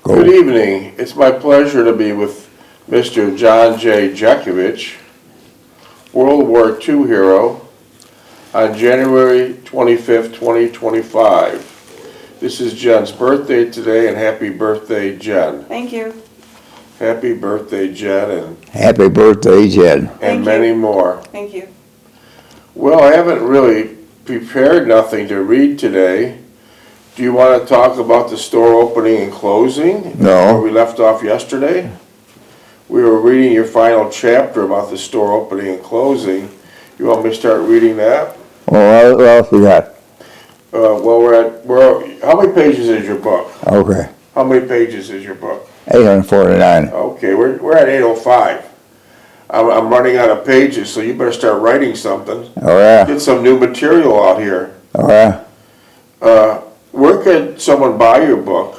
Go. Good evening. It's my pleasure to be with Mr. John J. Jeckovich, World War II hero, on January 25th, 2025. This is Jen's birthday today, and happy birthday, Jen. Thank you. Happy birthday, Jen, and Happy birthday, Jen. and many more. Thank you. Well, I haven't really prepared nothing to read today. Do you want to talk about the store opening and closing? No. Where we left off yesterday? We were reading your final chapter about the store opening and closing. You want me to start reading that? Well, what else you got? Well, how many pages is your book? Okay. How many pages is your book? 849. Okay, we're at 805. I'm running out of pages, so you better start writing something. Oh, yeah. Get some new material out here. Oh, yeah. Where could someone buy your book?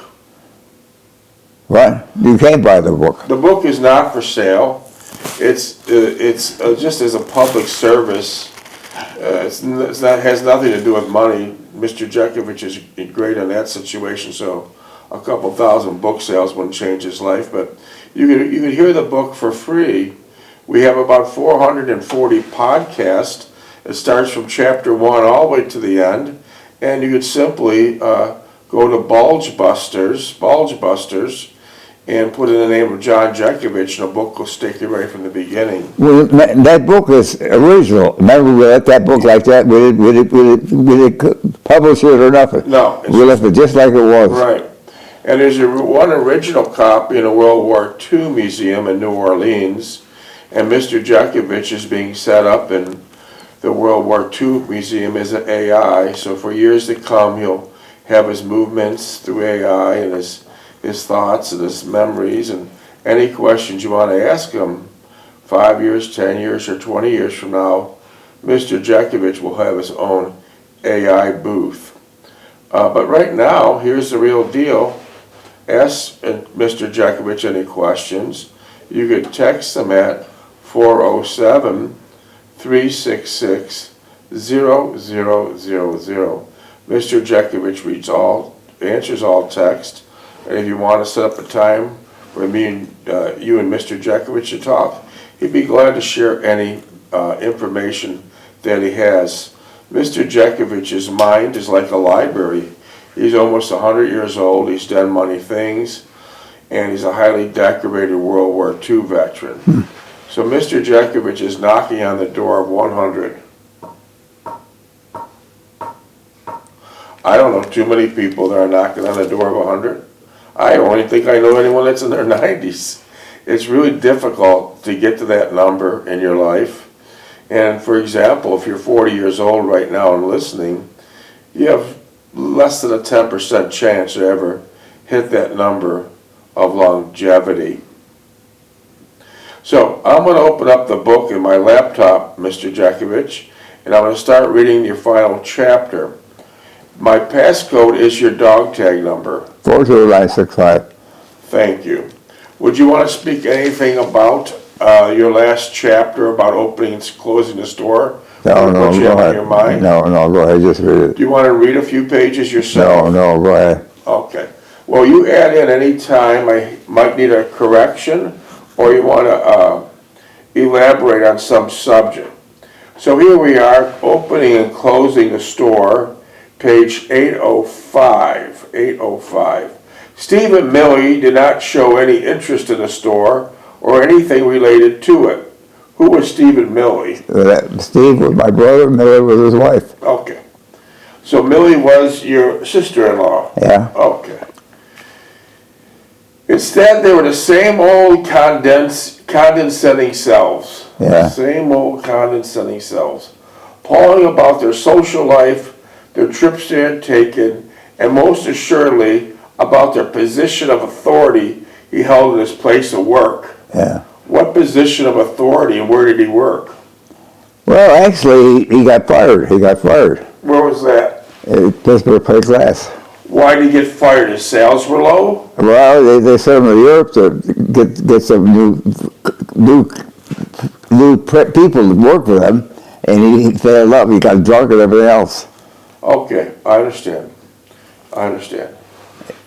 What? You can't buy the book. The book is not for sale. It's just as a public service. Has nothing to do with money. Mr. Jeckovich is great on that situation, so a couple thousand book sales wouldn't change his life. But you could hear the book for free. We have about 440 podcasts. It starts from chapter 1 all the way to the end. And you could simply go to Bulge Busters, and put in the name of John Jeckovich, and the book will stick you right from the beginning. Well, that book is original. Remember, we left that book like that. We didn't publish it or nothing. No. We left it just like it was. Right. And there's one original copy in a World War II museum in New Orleans, and Mr. Jeckovich is being set up in the World War II museum as an AI, so for years to come he'll have his movements through AI and his thoughts and his memories, and any questions you want to ask him 5 years, 10 years, or 20 years from now, Mr. Jeckovich will have his own AI booth. But right now, here's the real deal. Ask Mr. Jeckovich any questions. You could text him at 407-366-0000. Mr. Jeckovich answers all text. And if you want to set up a time where you and Mr. Jeckovich should talk, he'd be glad to share any information that he has. Mr. Jeckovich's mind is like a library. He's almost 100 years old. He's done many things, and he's a highly decorated World War II veteran. So Mr. Jeckovich is knocking on the door of 100. I don't know too many people that are knocking on the door of 100. I don't even think I know anyone that's in their 90s. It's really difficult to get to that number in your life. And for example, if you're 40 years old right now and listening, you have less than a 10% chance to ever hit that number of longevity. So I'm going to open up the book in my laptop, Mr. Jeckovich, and I'm going to start reading your final chapter. My passcode is your dog tag number. 42965. Thank you. Would you want to speak anything about your last chapter about opening and closing the store? No, what you have in your mind? No, go ahead, just read it. Do you want to read a few pages yourself? No, go ahead. Okay. Well, you add in any time I might need a correction, or you want to elaborate on some subject. So here we are, opening and closing the store. Page 805, 805. Stephen Milley did not show any interest in the store or anything related to it. Who was Stephen Milley? Steve was my brother, Milley was his wife. Okay. So Milley was your sister-in-law? Yeah. Okay. Instead, they were the same old condescending selves. Yeah. Same old condescending selves. Palling about their social life, their trips they had taken, and most assuredly about their position of authority he held in his place of work. Yeah. What position of authority, and where did he work? Well, actually, he got fired. Where was that? Pittsburgh Plate Glass. Why did he get fired? His sales were low? Well, they sent him to Europe to get some new people to work for them, and he fell in love. He got drunk and everything else. Okay, I understand.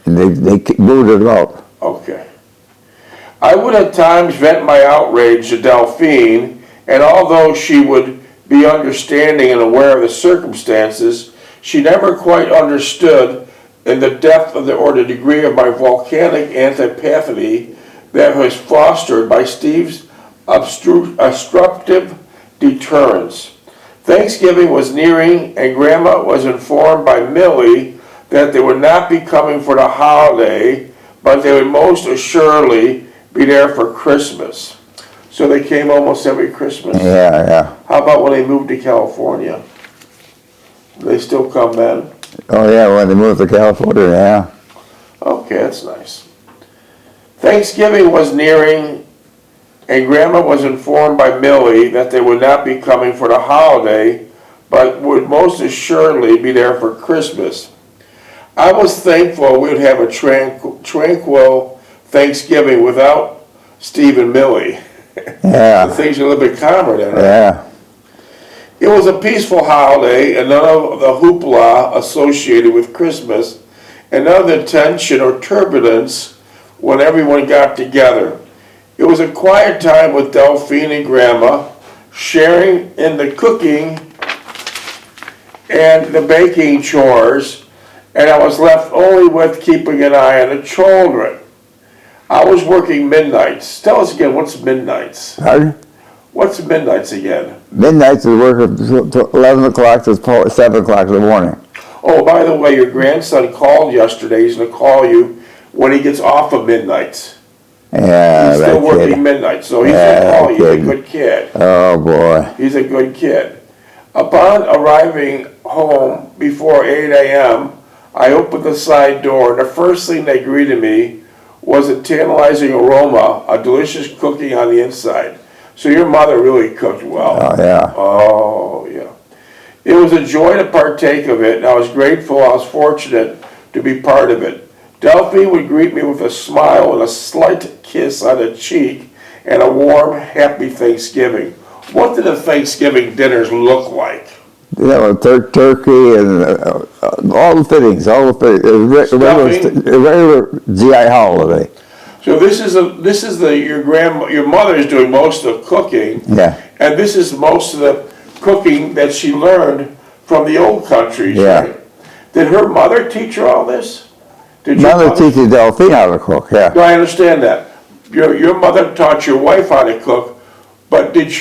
And they booted him out. Okay. I would at times vent my outrage to Delphine, and although she would be understanding and aware of the circumstances, she never quite understood in the depth of or the degree of my volcanic antipathy that was fostered by Steve's obstructive deterrence. Thanksgiving was nearing, and Grandma was informed by Millie that they would not be coming for the holiday, but they would most assuredly be there for Christmas. So they came almost every Christmas? Yeah, yeah. How about when they moved to California? Do they still come then? Oh, yeah, when they moved to California, yeah. Okay, that's nice. Thanksgiving was nearing, and Grandma was informed by Millie that they would not be coming for the holiday, but would most assuredly be there for Christmas. I was thankful we would have a tranquil Thanksgiving without Steve and Millie. Yeah. Things are a little bit calmer then. Right? Yeah. It was a peaceful holiday, and none of the hoopla associated with Christmas, and none of the tension or turbulence when everyone got together. It was a quiet time with Delphine and Grandma, sharing in the cooking and the baking chores, and I was left only with keeping an eye on the children. I was working midnights. Tell us again, what's midnights? Pardon? What's midnights again? Midnight to work to 11 o'clock to 7 o'clock in the morning. Oh, by the way, your grandson called yesterday. He's going to call you when he gets off of midnights. Yeah, He's still that working kid. midnight, so he's going to call you. He's a good kid. Oh, boy. He's a good kid. Upon arriving home before 8 a.m., I opened the side door, and the first thing that greeted me was a tantalizing aroma, a delicious cooking on the inside. So your mother really cooked well. Oh, yeah. Oh, yeah. It was a joy to partake of it, and I was grateful, I was fortunate to be part of it. Delphine would greet me with a smile and a slight kiss on the cheek and a warm, happy Thanksgiving. What did the Thanksgiving dinners look like? You know, turkey and all the fittings, It was a regular GI holiday. So this is your mother's doing most of the cooking. Yeah. And this is most of the cooking that she learned from the old countries, Yeah. right? Did her mother teach her all this? Did your Mother teaches Delphine how to cook, yeah. No, I understand that. Your mother taught your wife how to cook, but did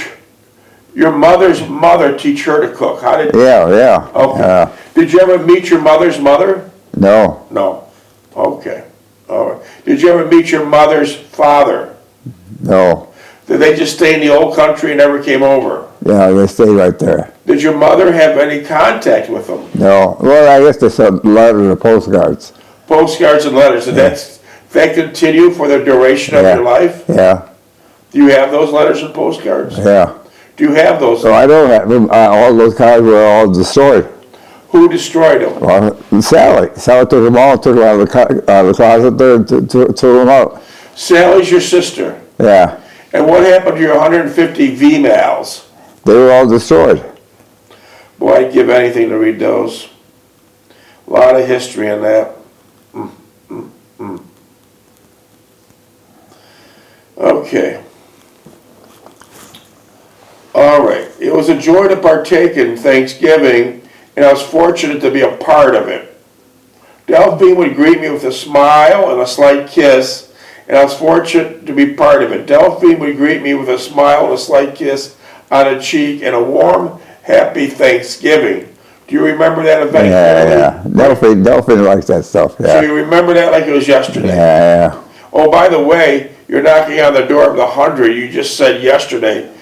your mother's mother teach her to cook? How did? Yeah, yeah. Okay. Did you ever meet your mother's mother? No. No. Okay. All right. Did you ever meet your mother's father? No. Did they just stay in the old country and never came over? Yeah, they stayed right there. Did your mother have any contact with them? No. Well, I guess they sent letters or postcards. Postcards and letters. Did that continue for the duration of your life? Yeah. Do you have those letters and postcards? Yeah. Do you have those? So I don't have them. All those cards were all destroyed. Who destroyed them? Well, Sally. Sally took them all, took them out of the closet there and threw them out. Sally's your sister. Yeah. And what happened to your 150 V-mails? They were all destroyed. Boy, I'd give anything to read those. A lot of history in that. Okay. All right. It was a joy to partake in Thanksgiving, and I was fortunate to be a part of it. Delphine would greet me with a smile and a slight kiss, and I was fortunate to be part of it. Delphine would greet me with a smile and a slight kiss on the cheek and a warm, happy Thanksgiving. Do you remember that event? Yeah, yeah. Delphine likes that stuff, yeah. So you remember that like it was yesterday? Yeah, yeah. Oh, by the way, you're knocking on the door of the 100. You just said yesterday.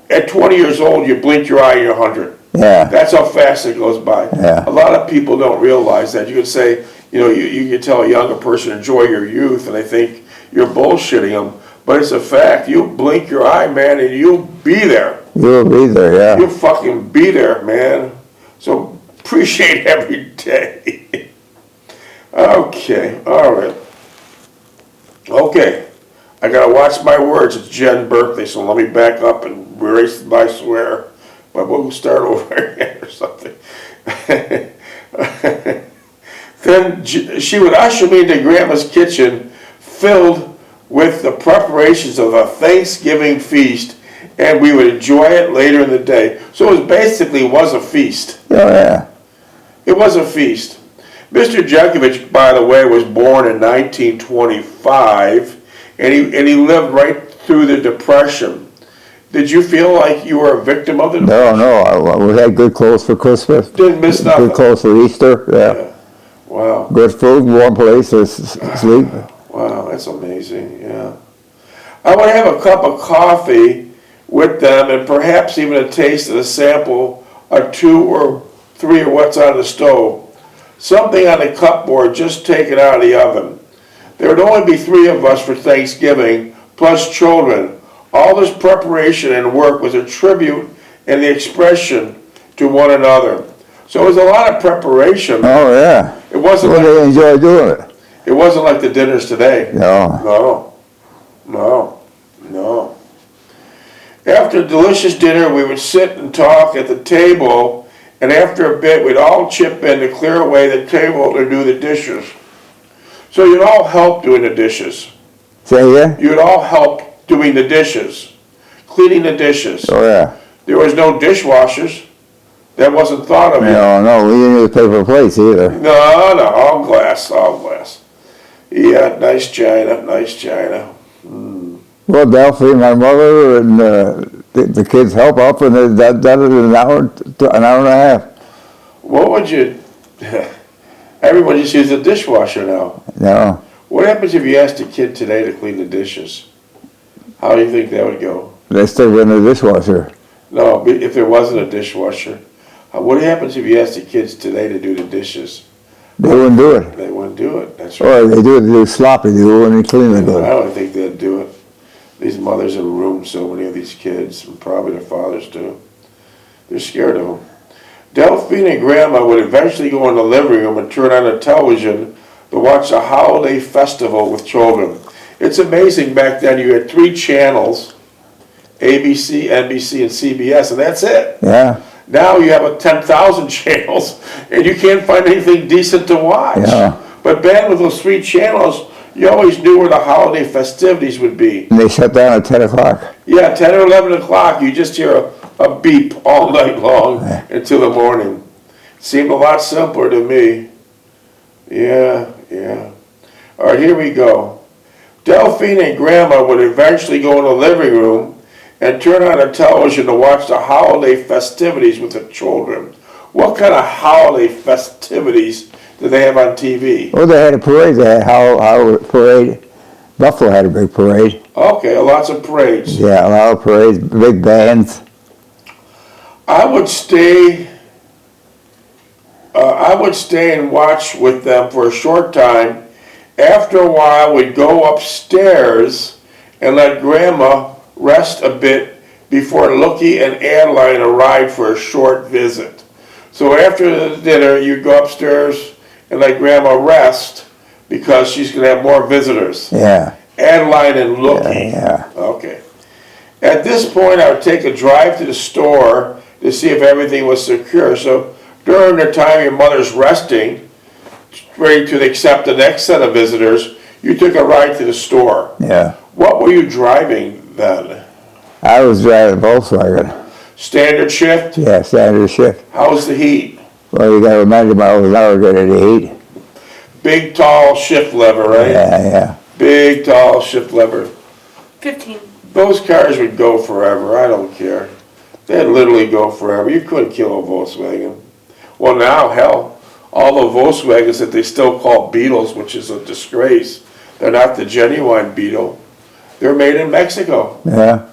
At 20 years old, you blink your eye, you're 100. Yeah. That's how fast it goes by. Yeah. A lot of people don't realize that. You can say, you can tell a younger person, enjoy your youth, and they think you're bullshitting them. But it's a fact. You blink your eye, man, and you'll be there. You'll be there, yeah. You'll fucking be there, man. So appreciate every day. Okay, all right. Okay, I gotta watch my words. It's Jen's birthday, so let me back up and erase my swear. But we'll start over again or something. Then she would usher me into Grandma's kitchen, filled with the preparations of a Thanksgiving feast, and we would enjoy it later in the day. So it basically was a feast. Oh, yeah. It was a feast. Mr. Jeckovich, by the way, was born in 1925, and he lived right through the Depression. Did you feel like you were a victim of the Depression? No. We had good clothes for Christmas. Didn't miss nothing. Good clothes for Easter. Yeah. Wow. Good food, warm place to sleep. Wow, that's amazing. Yeah. I would have a cup of coffee with them, and perhaps even a taste of a sample or 2 or 3 of what's on the stove. Something on the cupboard just taken out of the oven. There would only be 3 of us for Thanksgiving, plus children. All this preparation and work was a tribute and the expression to one another. So it was a lot of preparation. Oh, yeah. It wasn't Well, like, they enjoy doing it. it wasn't like the dinners today. No. No. After a delicious dinner, we would sit and talk at the table, and after a bit, we'd all chip in to clear away the table to do the dishes. So you'd all help doing the dishes. Say again? You'd all help doing the dishes, cleaning the dishes. Oh, yeah. There was no dishwashers. That wasn't thought of yet. No, we didn't use paper plates either. No, all glass. Yeah, nice china. Well, Delphi, my mother, and the kids help up, and that is an hour and a half. What would you... Everyone just uses a dishwasher now. No. What happens if you asked a kid today to clean the dishes? How do you think that would go? They still run the dishwasher. No, but if there wasn't a dishwasher, what happens if you asked the kids today to do the dishes? They wouldn't do it. They wouldn't do it, that's right. Or they do sloppy, they wouldn't clean it I good. don't think they'd do it. These mothers in room so many of these kids, and probably their fathers too. They're scared of them. Delphine and Grandma would eventually go in the living room and turn on the television to watch a holiday festival with children. It's amazing, back then you had 3 channels, ABC, NBC, and CBS, and that's it. Yeah. Now you have 10,000 channels, and you can't find anything decent to watch. Yeah. But back with those 3 channels, you always knew where the holiday festivities would be. And they shut down at 10 o'clock. Yeah, 10 or 11 o'clock, you just hear a beep all night long until the morning. Seemed a lot simpler to me. Yeah. All right, here we go. Delphine and Grandma would eventually go in the living room and turn on the television to watch the holiday festivities with the children. What kind of holiday festivities do they have on TV? Well, they had a parade. They had Howard parade. Buffalo had a big parade. Okay, lots of parades. Yeah, a lot of parades, big bands. I would stay and watch with them for a short time. After a while, we'd go upstairs and let Grandma rest a bit before Lookie and Adeline arrived for a short visit. So after the dinner, you'd go upstairs and let Grandma rest because she's going to have more visitors. Yeah. Adeline and Lookie. Yeah. Okay. At this point, I would take a drive to the store to see if everything was secure. So during the time your mother's resting, ready to accept the next set of visitors, you took a ride to the store. Yeah. What were you driving then? I was driving a Volkswagen. Standard shift? Yeah, standard shift. How's the heat? Well, you got to 90 miles an hour getting the heat. Big, tall shift lever, right? Yeah. Big, tall shift lever. 15. Those cars would go forever. I don't care. They'd literally go forever. You couldn't kill a Volkswagen. Well, now, hell, all the Volkswagens that they still call Beetles, which is a disgrace, they're not the genuine Beetle. They're made in Mexico. Yeah.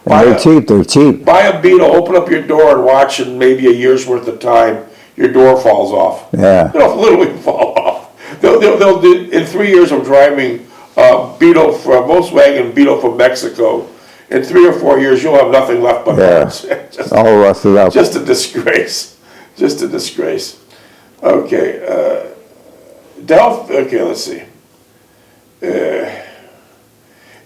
They're cheap. Buy a Beetle, open up your door and watch in maybe a year's worth of time, your door falls off. Yeah. It'll literally fall off. They'll do, in 3 years of driving a Volkswagen Beetle from Mexico, in 3 or 4 years you'll have nothing left but parts. All rusted up. Just a disgrace. Okay. Okay, let's see.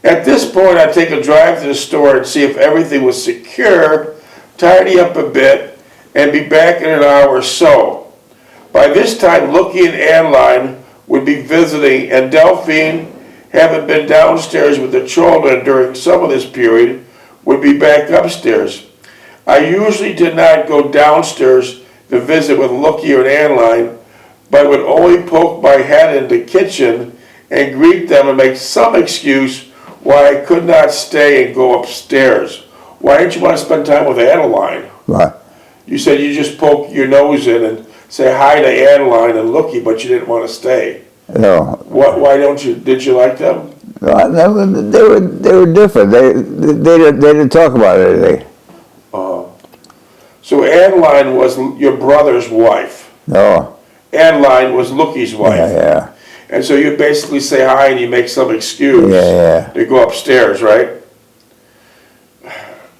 At this point, I'd take a drive to the store and see if everything was secure, tidy up a bit, and be back in an hour or so. By this time, Lookie and Adeline would be visiting, and Delphine having been downstairs with the children during some of this period, would be back upstairs. I usually did not go downstairs to visit with Lookie or Adeline, but would only poke my head in the kitchen and greet them and make some excuse why I could not stay and go upstairs. Why didn't you want to spend time with Adeline? Right. You said you just poke your nose in and say hi to Adeline and Lookie, but you didn't want to stay. No. Why don't you? Did you like them? They were different. They didn't talk about anything. So Adeline was your brother's wife. No. Adeline was Lookie's wife. Yeah. And so you basically say hi and you make some excuse to go upstairs, right?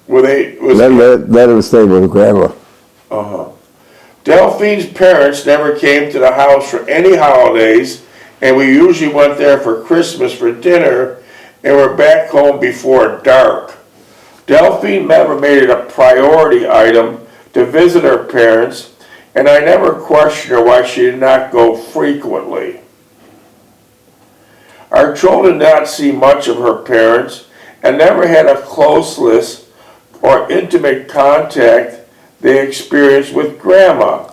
Let him stay with Grandma. Delphine's parents never came to the house for any holidays, and we usually went there for Christmas for dinner and were back home before dark. Delphine never made it a priority item to visit her parents, and I never questioned her why she did not go frequently. Our children did not see much of her parents and never had a closeness or intimate contact they experienced with Grandma.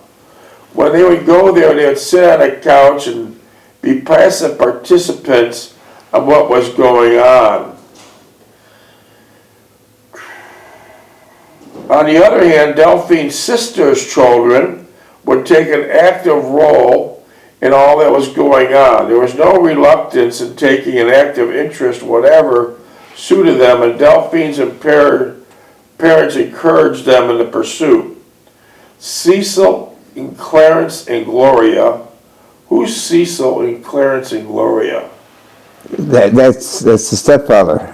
When they would go there, they would sit on a couch and be passive participants of what was going on. On the other hand, Delphine's sister's children would take an active role in all that was going on. There was no reluctance in taking an active interest, whatever suited them, and Delphine's parents encouraged them in the pursuit. Cecil and Clarence and Gloria. Who's Cecil and Clarence and Gloria? That's the stepfather.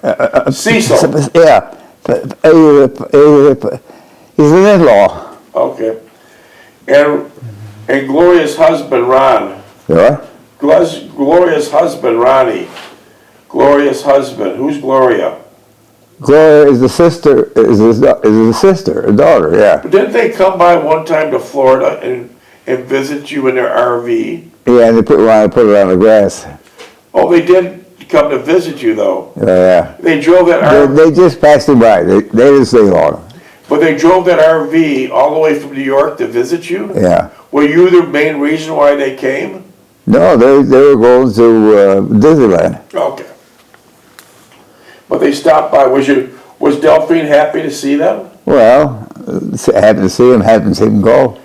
Cecil. Yeah. He's an in-law. Okay. And Gloria's husband, Ron. What? Gloria's husband, Ronnie. Gloria's husband. Who's Gloria? Gloria is the sister. Is a sister, a daughter. Yeah. But didn't they come by one time to Florida and visit you in their RV? Yeah, and they wanted to put it on the grass. Oh, they did come to visit you though. Yeah. They drove that RV. They just passed him by. They didn't stay long. But they drove that RV all the way from New York to visit you? Yeah. Were you the main reason why they came? No, they were going to Disneyland. Okay. But they stopped by. Was Delphine happy to see them? Well, happy to see him, happy to see him go.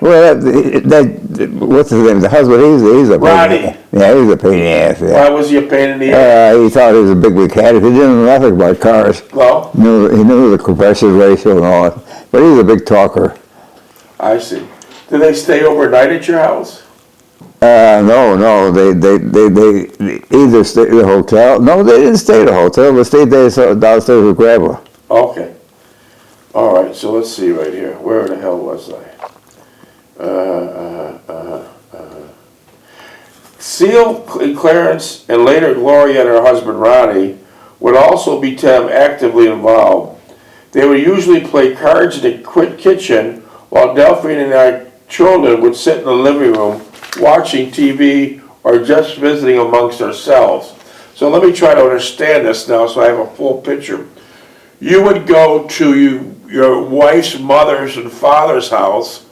Well, what's his name? The husband, he's a Ronnie. Yeah, he's a pain in the ass. Yeah. Why was he a pain in the ass? He thought he was a big mechanic. He didn't know nothing about cars. No? He knew the compression ratio and all that. But he's a big talker. I see. Did they stay overnight at your house? No. They either stayed at the hotel. No, they didn't stay at the hotel. They stayed there downstairs with Grandma. Okay. All right. So let's see right here. Where the hell was I? Seal, Clarence, and later Gloria and her husband Ronnie would also become actively involved. They would usually play cards in the kitchen while Delphine and our children would sit in the living room watching TV or just visiting amongst ourselves. So let me try to understand this now so I have a full picture. You would go to your wife's mother's and father's house,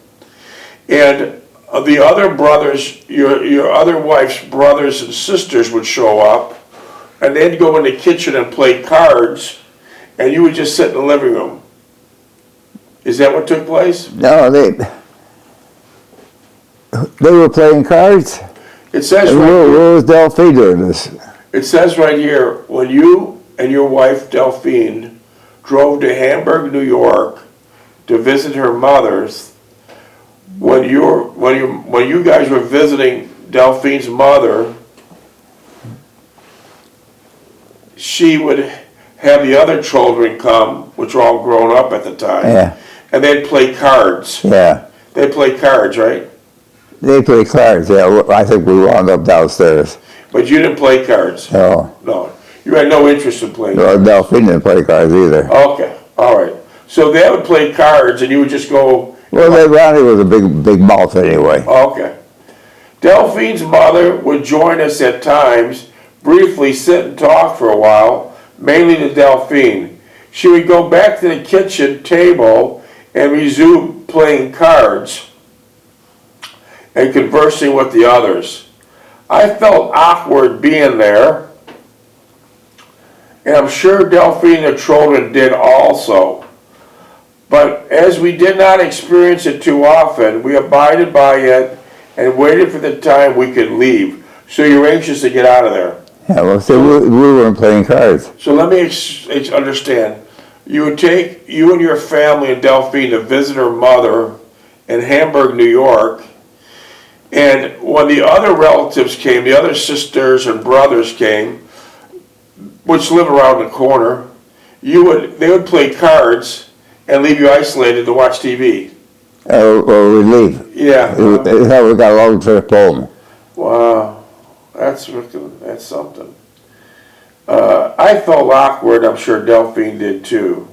and the other brothers, your other wife's brothers and sisters would show up, and they'd go in the kitchen and play cards, and you would just sit in the living room. Is that what took place? No, they were playing cards. It says and right where was Delphine doing this? It says right here, when you and your wife Delphine drove to Hamburg, New York to visit her mother's, when you guys were visiting Delphine's mother, she would have the other children come, which were all grown up at the time, and they'd play cards. Yeah. They'd play cards, right? They play cards, yeah. I think we wound up downstairs. But you didn't play cards? No. No. You had no interest in playing cards? Delphine didn't play cards either. Okay, all right. So they would play cards, and you would just go Well, Ronnie was a big mouth anyway. Okay. Delphine's mother would join us at times, briefly sit and talk for a while, mainly to Delphine. She would go back to the kitchen table and resume playing cards and conversing with the others. I felt awkward being there, and I'm sure Delphine the children did also. But as we did not experience it too often, we abided by it and waited for the time we could leave. So you're anxious to get out of there. Yeah, well, so we weren't playing cards. So let me understand. You would take you and your family and Delphine to visit her mother in Hamburg, New York. And when the other relatives came, the other sisters and brothers came, which live around the corner, they would play cards and leave you isolated to watch TV. Or we'd leave. Yeah. That's how we got a long trip home. Wow. That's something. I felt awkward. I'm sure Delphine did too.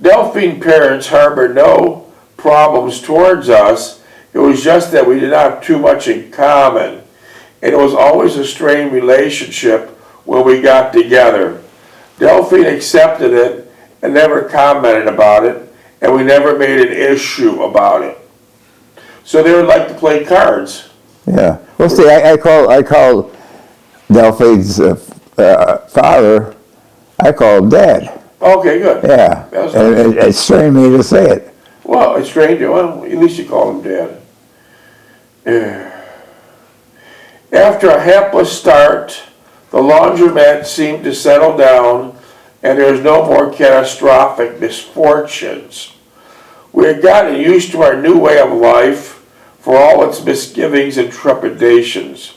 Delphine parents harbored no problems towards us. It was just that we did not have too much in common. And it was always a strained relationship when we got together. Delphine accepted it and never commented about it, and we never made an issue about it. So they would like to play cards. Yeah. Well, see, I called Delphine's father, I called him Dad. Okay, good. Yeah. And it strained me to say it. Well, it's strange. Well, at least you call him Dad. Yeah. After a hapless start, the laundromat seemed to settle down, and there was no more catastrophic misfortunes. We had gotten used to our new way of life, for all its misgivings and trepidations.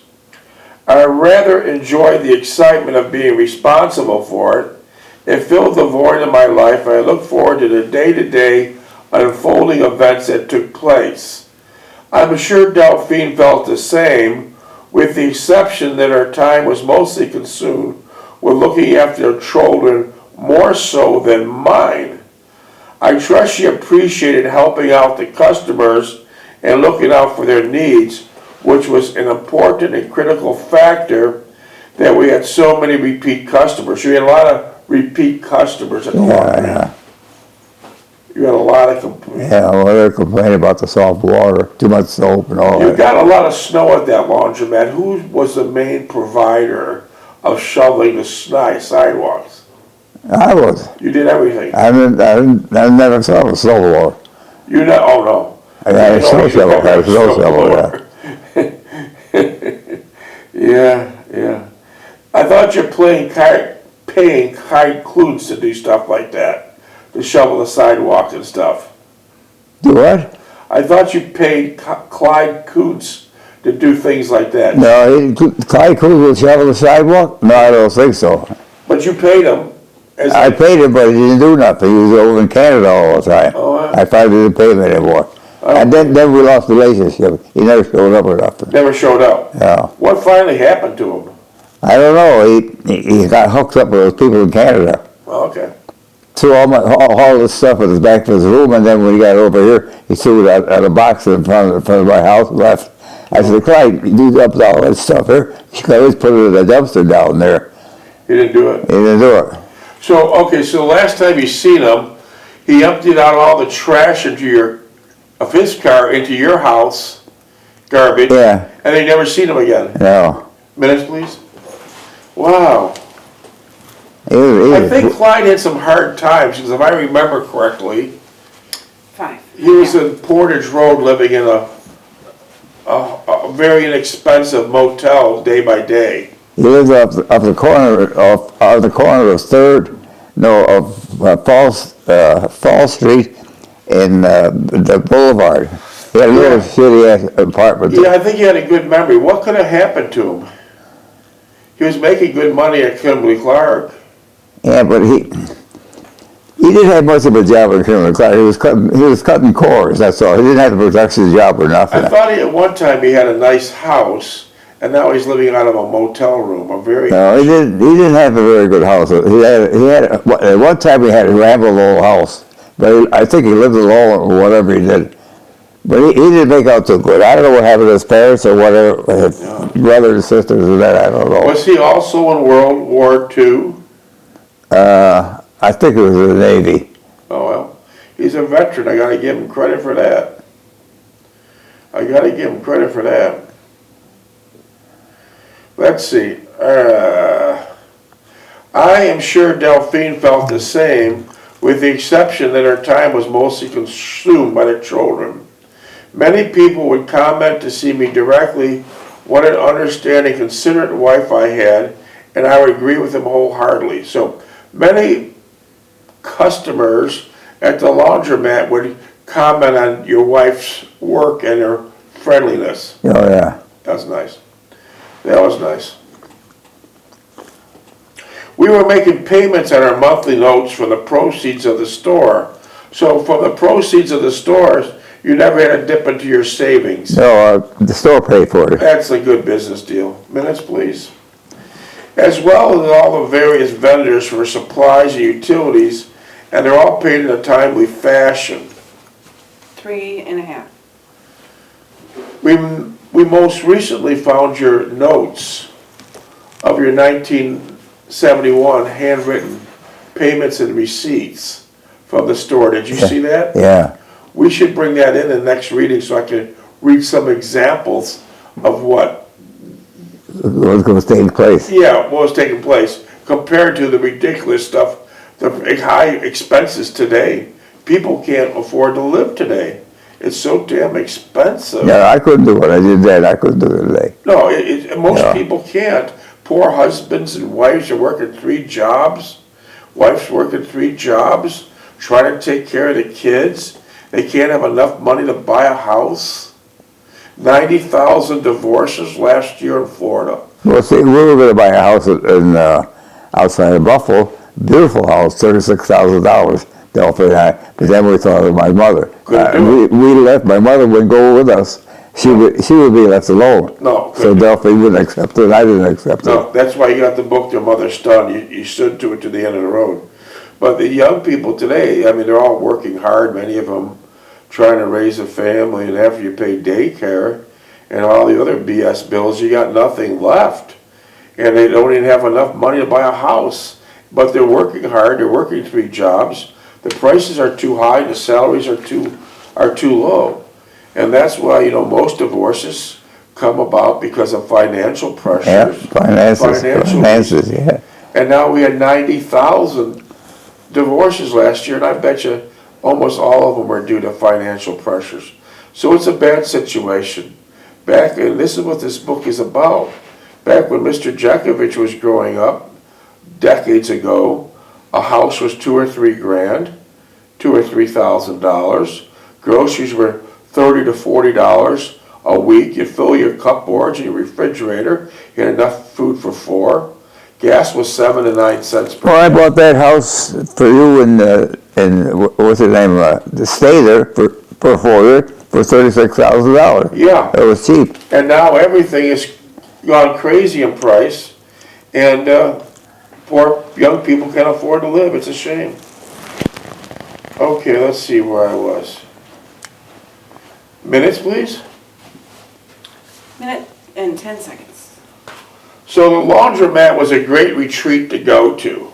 I rather enjoyed the excitement of being responsible for it. It filled the void in my life, and I look forward to the day-to-day unfolding events that took place. I'm sure Delphine felt the same, with the exception that her time was mostly consumed with looking after her children more so than mine. I trust she appreciated helping out the customers and looking out for their needs, which was an important and critical factor that we had so many repeat customers. We had a lot of repeat customers at the laundry. Yeah. You had a lot of complaints. Yeah, well, they're complaining about the soft water, too much soap and all You that. got a lot of snow at that laundromat. Who was the main provider of shoveling the sidewalks? I was. You did everything. I never saw a snow blower. You know? Oh no. I had a snow shovel. I had a snow shovel, yeah. Yeah. I thought you're paying Clyde Klutz to do stuff like that, to shovel the sidewalk and stuff. Do what? I thought you paid Clyde Klutz to do things like that. No, Clyde Cruz would shovel the sidewalk? No, I don't think so. But you paid him. I paid him, but he didn't do nothing. He was over in Canada all the time. Oh, wow. I finally didn't pay him anymore. Oh. And then we lost the relationship. He never showed up or nothing. Never showed up. Yeah. What finally happened to him? I don't know. He got hooked up with those people in Canada. Oh, okay. Threw all this stuff in his back of his room, and then when he got over here, he threw it at a box in front of my house and left. I said, Clyde, you dumped all that stuff here. You could always put it in the dumpster down there. He didn't do it. He didn't do it. So, okay, so the last time you seen him, he emptied out all the trash of his car into your house, garbage. Yeah. And they never seen him again. No. Minutes, please. Wow. He I think Clyde had some hard times, because if I remember correctly, 5. he was in Portage Road living in a very inexpensive motel day by day. He lived up the corner of Third, of Fall Street in the Boulevard. He had a little shitty apartment. Yeah, I think he had a good memory. What could have happened to him? He was making good money at Kimberly-Clark. Yeah, but he didn't have much of a job in Kimberly-Clark. He was cutting cores. That's all. He didn't have a production job or nothing. I thought at one time he had a nice house, and now he's living out of a motel room. No, he didn't have a very good house. He had at one time he had a ramble old house. But I think he lived alone or whatever he did. But he didn't make out too good. I don't know what happened to his parents or whatever, his brothers and sisters and that, I don't know. Was he also in World War II? I think it was in the Navy. Oh, well, he's a veteran. I gotta give him credit for that. I gotta give him credit for that. Let's see. I am sure Delphine felt the same, with the exception that her time was mostly consumed by the children. Many people would comment to see me directly what an understanding, considerate wife I had, and I would agree with them wholeheartedly. So many customers at the laundromat would comment on your wife's work and her friendliness. Oh, yeah. That was nice. That was nice. We were making payments on our monthly notes from the proceeds of the store. So from the proceeds of the stores, you never had to dip into your savings. No, the store paid for it. That's a good business deal. Minutes, please. As well as all the various vendors for supplies and utilities, and they're all paid in a timely fashion. 3.5. We most recently found your notes of your 1971 handwritten payments and receipts from the store. Did you see that? Yeah. We should bring that in the next reading so I can read some examples of what Was going to take place. what was taking place compared to the ridiculous stuff, the high expenses today. People can't afford to live today. It's so damn expensive. Yeah, I couldn't do it. I did that. I couldn't do it today. No, most people can't. Poor husbands and wives are working 3 jobs. Wives working 3 jobs, trying to take care of the kids. They can't have enough money to buy a house. 90,000 divorces last year in Florida. Well, see, we were going to buy a house in outside of Buffalo. Beautiful house, $36,000. Delphi and I. But then we thought of my mother. We left. My mother wouldn't go with us. She would be left alone. No. So Delphi wouldn't accept it. I didn't accept it. No, that's why you got the book, Your Mother's Done. You stood to it to the end of the road. But the young people today, I mean, they're all working hard, many of them trying to raise a family, and after you pay daycare and all the other BS bills, you got nothing left. And they don't even have enough money to buy a house. But they're working hard, they're working 3 jobs. The prices are too high, the salaries are too low. And that's why, most divorces come about because of financial pressures. Yeah, finances, yeah. And now we had 90,000 divorces last year, and I bet you almost all of them are due to financial pressures. So it's a bad situation. And this is what this book is about. Back when Mr. Jeckovich was growing up, decades ago, a house was $2 or $3 grand, $2,000 or $3,000. Groceries were $30 to $40 a week. You fill your cupboards and your refrigerator. You had enough food for 4. Gas was 7 to 9 cents per. Well, I bought that house for you in what's the name? The stay there for $36,000. Yeah. It was cheap. And now everything has gone crazy in price, and poor young people can't afford to live. It's a shame. Okay, let's see where I was. Minutes, please. Minute and 10 seconds. So the laundromat was a great retreat to go to.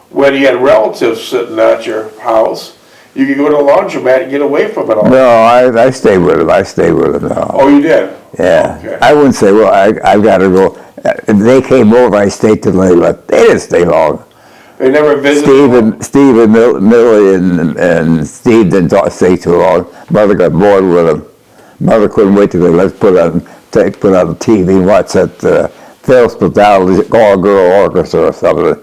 When you had relatives sitting at your house, you could go to the laundromat and get away from it all. No, I stayed with him. No. Oh, you did? Yeah. Okay. I wouldn't say, well, I've got to go. If they came over, I stayed till they left. They didn't stay long. They never visited? Steve and Millie and Steve didn't stay too long. Mother got bored with them. Mother couldn't wait till they left, put on the TV and watch that Phil's Battalion all-girl orchestra or something.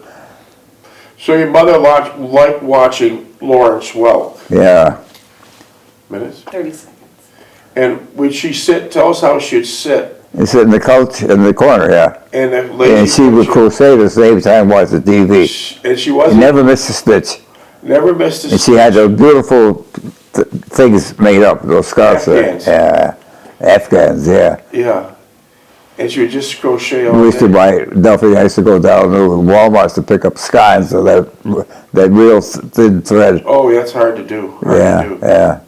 So your mother liked watching Lawrence Welk? Yeah. Minutes? 30 seconds. And would she sit, tell us how she'd sit? And sit in the couch in the corner, yeah. And the lady, and she would crochet at the same time watch the TV. And she wasn't? Never missed a stitch. Never missed a stitch. And she had those beautiful things made up, those scarves. Afghans. Afghans, yeah. Yeah. And you just crochet all We used to day? buy, Duffy, I used to go down to Walmart's to pick up skeins of that real thin thread. Oh, that's hard to do, hard to Yeah, do. yeah.